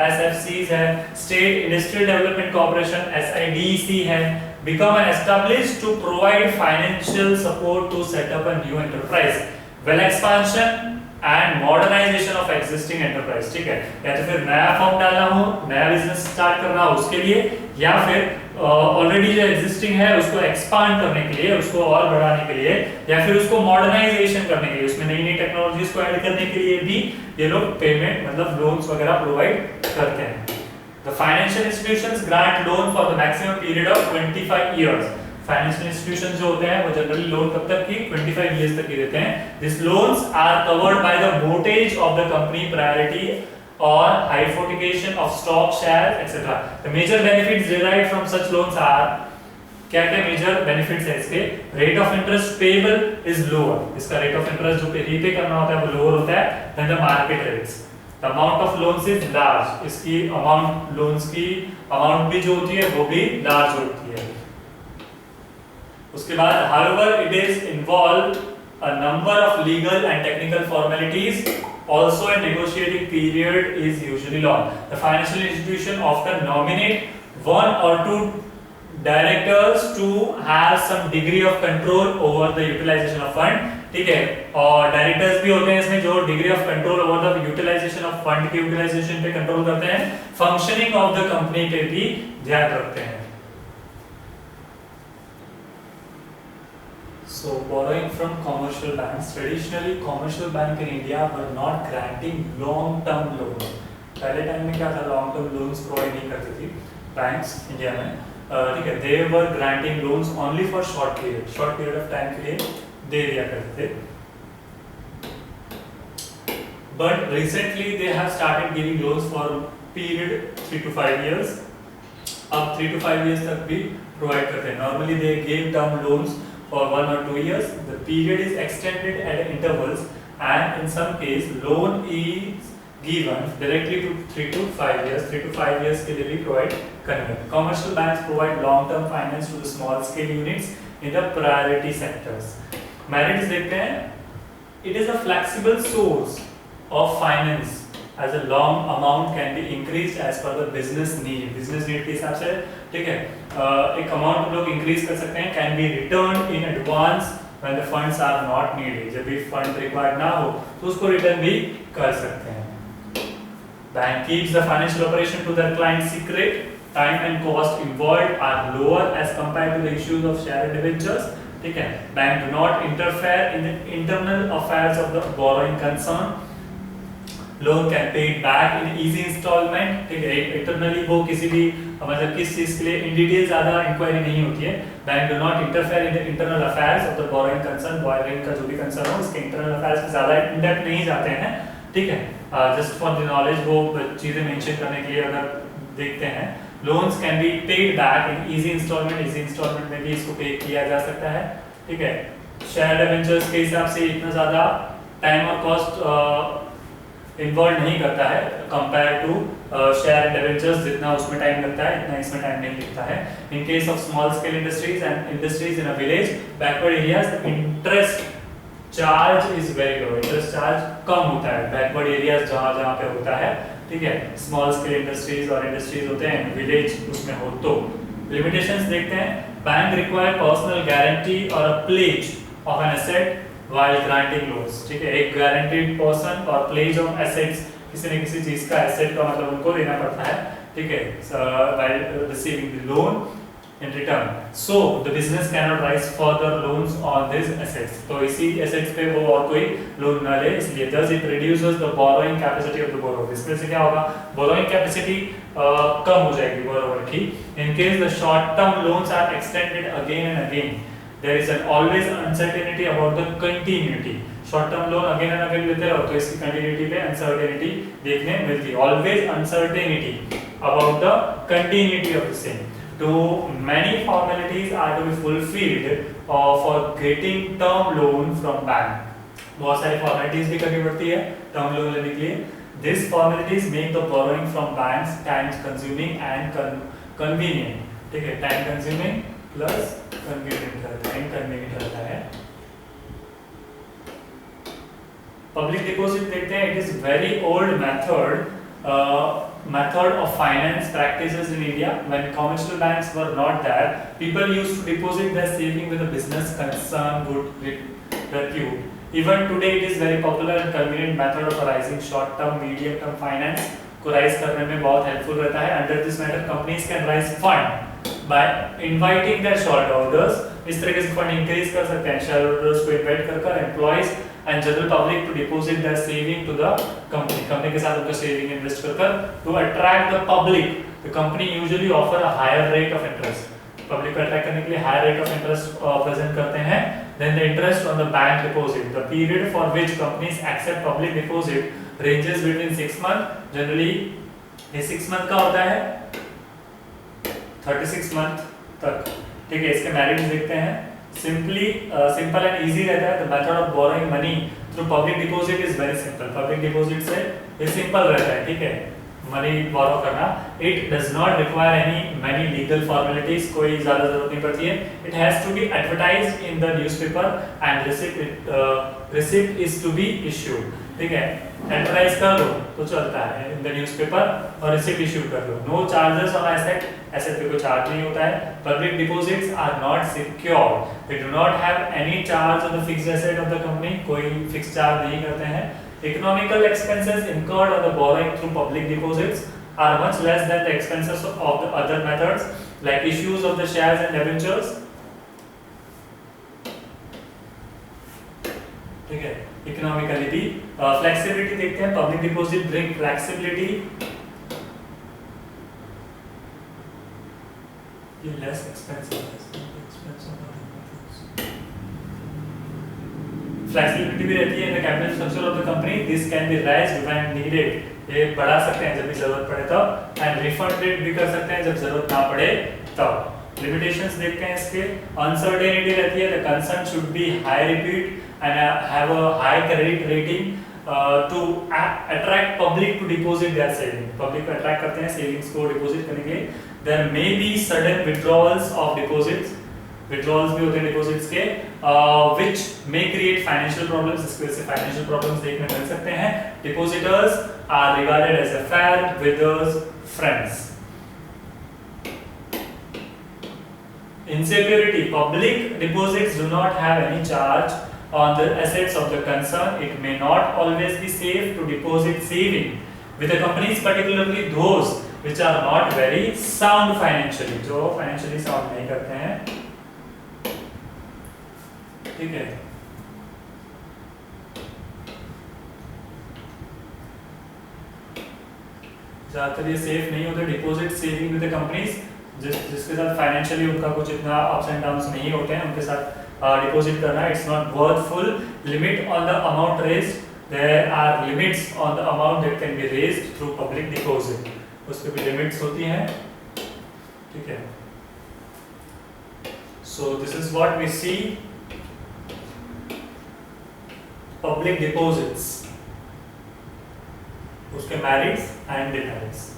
SFCs है, state industrial development corporation SIDC है, become an established to provide financial support to set up a new enterprise, well expansion and modernization of existing enterprise, ठीक है, या तो फिर नया form डालना हो, नया बिजनेस स्टार्ट करना हो उसके लिए, या फिर ऑलरेडी जो एग्जिस्टिंग है उसको एक्सपांड करने के लिए, उसको और बढ़ाने के लिए, या फिर उसको मॉडर्नाइजेशन करने के लिए, उसमें नई नई टेक्नोलॉजीज को ऐड करने के लिए भी ये लोग पेमेंट मतलब लोन्स वगैरह प्रोवाइड करते हैं। The financial institutions grant loan for the maximum period of 25 years. Financial institution जो होते हैं वो जनरली लोन कब तक की 25 इयर्स तक की देते हैं। This loans are covered by the mortgage of the company priority और hypothecation of stock share etcetera. The major benefits derived from such loans are, क्या क्या मेजर बेनिफिट्स है इसके, rate of interest payable is lower, इसका rate of interest जो repay करना होता है वो लोअर होता है then the market rates. The amount of loans is large, इसकी अमाउंट लोन्स की अमाउंट भी जो होती है वो भी लार्ज होती है। उसके बाद however it is involved a number of legal and technical formalities, also a negotiating period is usually long. The financial institution often nominate one or two directors to have some degree of control over the utilization of fund, ठीक है, और directors भी होते हैं इसमें जो degree of control over the utilization of fund की utilization पे कंट्रोल करते हैं, फंक्शनिंग ऑफ द कंपनी पे भी ध्यान रखते हैं। So borrowing from commercial banks, traditionally commercial bank in India were not granting long-term loans. पहले टाइम में क्या था, long term loans प्रोवाइड नहीं करती थी बैंक्स इंडिया में, ठीक है, they were granting loans only for short period of time के लिए दे दिया करते थे। But recently they have started giving loans for period 3 to 5 years. अब 3 to 5 years तक भी प्रोवाइड करते हैं। Normally they gave term loans for 1 or 2 years. The period is extended at intervals, and in some case loan is given directly to 3 to 5 years. 3 to 5 years के लिए भी provide करेंगे। Commercial banks provide long-term finance to the small scale units in the priority sectors. Merits देखते हैं, it is a flexible source of finance as a long amount can be increase as per the business need के हिसाब से, ठीक है। एक amount हम लोग इंक्रीज कर सकते हैं, can be return in advance when the funds are not needed, जब भी फंड रिक्वायर्ड ना हो तो उसको रिटर्न भी कर सकते हैं। Bank keeps the financial operation to their client secret, time and cost involved are lower as compared to the issues of share debentures, ठीक है। Bank do not interfere in the internal affairs of the borrowing concern, loan can paid back in easy installment, ठीक है। Internally वो किसी भी मतलब किस चीज के लिए इन डिटेल ज्यादा इंक्वायरी नहीं होती है। Bank do not interfere in the internal affairs of the borrowing concern, borrowing का जो भी कंसर्न हो उसके इंटरनल अफेयर्स में ज्यादा इन डेप्थ नहीं जाते हैं, ठीक है। जस्ट फॉर द नॉलेज वो चीजें मेंशन करने के लिए अगर देखते हैं, loans can be paid back in easy installment में भी इसको पे किया जा सकता है, ठीक है। शेयर डिबेंचर्स के हिसाब से इतना ज्यादा टाइम और कॉस्ट इन्वॉल्व नहीं करता है कंपेयर टू शेयर डिबेंचर्स, जितना उसमें टाइम लगता है इतना इसमें टाइम नहीं लगता है। In case of small scale industries and industries in a village backward areas, interest charge is very low, interest charge कम होता है बैकवर्ड एरियाज जहां जहां पे होता है, ठीक है। स्मॉल स्केल इंडस्ट्रीज और इंडस्ट्रीज होते हैं विलेज उसमें हो तो। लिमिटेशंस देखते हैं, बैंक रिक्वायर पर्सनल गारंटी और a pledge of an asset while granting loans, ठीक है। एक guaranteed person और pledge of assets, किसी न किसी चीज का asset का मतलब उनको देना पड़ता है, ठीक है, while receiving the loan in return. So the business cannot raise further loans on these assets. तो इसी assets पे वो और कोई loan ना ले, इसलिए thus it reduces the borrowing capacity of the borrower. इसमें से क्या होगा, borrowing capacity कम हो जाएगी borrower की। In case the short term loans are extended again and again, there is an always uncertainty about the continuity. Short term loan again and again लेते रहो तो इसकी कंटिन्यूटी पे अनसर्टेनिटी देखने मिलती है, always uncertainty about the continuity of the same. तो many formalities are to be fulfilled for getting term loan from bank, बहुत सारी formalities भी करनी पड़ती है टर्म लोन लेने के लिए। These formalities make the borrowing from banks time consuming and convenient, ठीक है, time consuming प्लस कन्वीनियंट रहता है। पब्लिक डिपॉजिट देखते हैं, it is very old method of finance practices in India. When commercial banks were not there, people used to deposit their saving with a business concern good repute. Even today it is very popular and convenient method of raising short term medium term finance को rise करने में बहुत helpful रहता है। Under this method companies can rise fund by inviting their shareholders, इस तरीके से fund increase कर सकते हैं, shareholders को इनवाइट कर employees and general public to deposit their saving to the company के साथ उनका सेविंग इन्वेस्ट कर to attract the public. The company usually offer a higher rate of interest, public को अट्रैक्ट करने के लिए higher rate of interest present करते हैं than the interest on the bank deposit. The period for which companies accept public deposit ranges between 6 month, generally ये 6 month का होता है 36 मंथ तक, ठीक है। इसके मेरिट्स देखते हैं, सिंपल एंड इजी रहता है। The method of borrowing money through public deposit is very simple, public deposit से ये सिंपल रहता है, ठीक है, मनी बोरो करना। It does not require any many legal formalities, कोई ज्यादा जरूरत नहीं पड़ती है। It has to be advertised in the newspaper and receipt is to be issued, ठीक है। एडवर्टाइज कर दो तो चलता है इन द न्यूज़पेपर और रिसिप्ट इश्यू कर दो। No charges on asset, asset पे कोई चार्ज नहीं होता है। Public deposits are not secured, they do not have any charge on the fixed asset of the company, कोई फिक्स्ड चार्ज नहीं करते हैं। Economical expenses incurred on the borrowing through public deposits are much less than the expenses of the other methods like issues of the shares and debentures, ठीक है। Economically भी flexibility देखते हैं, public deposit bring flexibility, ये less expensive flexibility भी रहती है in the capital structure of the company. This can be राइज्ड when needed, ये बढ़ा सकते हैं जब भी जरूरत पड़े तब, एंड रिफंडेड भी कर सकते हैं जब जरूरत ना पड़े तब। लिमिटेशंस देखते हैं इसके, अनसर्टेनिटी रहती है, the concern should be high repeat and have a high credit rating to attract public to deposit their savings, public को attract करते हैं savings को deposit करने के लिए। There may be sudden withdrawals of deposits, withdrawals भी होते हैं deposits के, which may create financial problems, इसकी वजह से financial problems देखने मिल सकते हैं। Depositors are regarded as a fair widow's friends. Insecurity. Public deposits do not have any charge on the assets of the concern. It may not always be safe to deposit saving with the companies, particularly those which are not very sound financially, जो financially sound नहीं करते हैं, ठीक है। ज़्यादातर ये safe नहीं होते deposit saving with the companies, जिसके साथ फाइनेंशियली उनका कुछ इतना अप्स एंड डाउन्स नहीं होते हैं, उनके साथ डिपॉजिट करना it's not worthful. Limit on the amount raised, there are limits on the amount that can be raised through public deposit, उस पे भी लिमिट्स होती हैं, ठीक है। So this is what we see public deposits, उसके merits and demerits.